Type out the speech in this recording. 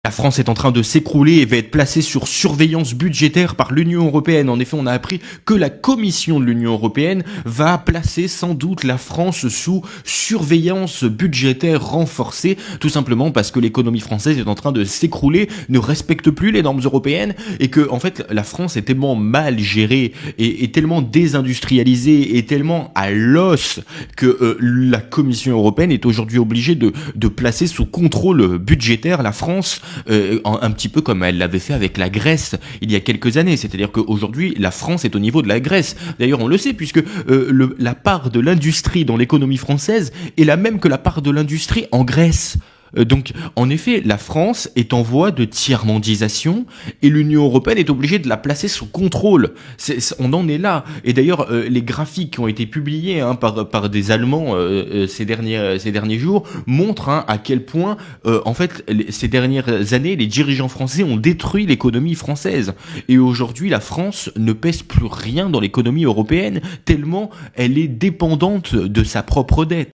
La France est en train de s'écrouler et va être placée sur surveillance budgétaire par l'Union européenne. En effet, on a appris que la Commission de l'Union européenne va placer sans doute la France sous surveillance budgétaire renforcée, tout simplement parce que l'économie française est en train de s'écrouler, ne respecte plus les normes européennes et que, en fait, la France est tellement mal gérée et tellement désindustrialisée et tellement à l'os que la Commission européenne est aujourd'hui obligée de placer sous contrôle budgétaire la France, un petit peu comme elle l'avait fait avec la Grèce il y a quelques années. C'est-à-dire qu'aujourd'hui, la France est au niveau de la Grèce. D'ailleurs, on le sait, puisque la part de l'industrie dans l'économie française est la même que la part de l'industrie en Grèce. Donc, en effet, la France est en voie de tiers-mondisation et l'Union européenne est obligée de la placer sous contrôle. On en est là. Et d'ailleurs, les graphiques qui ont été publiés par des Allemands ces derniers jours montrent à quel point, en fait, ces dernières années, les dirigeants français ont détruit l'économie française. Et aujourd'hui, la France ne pèse plus rien dans l'économie européenne, tellement elle est dépendante de sa propre dette.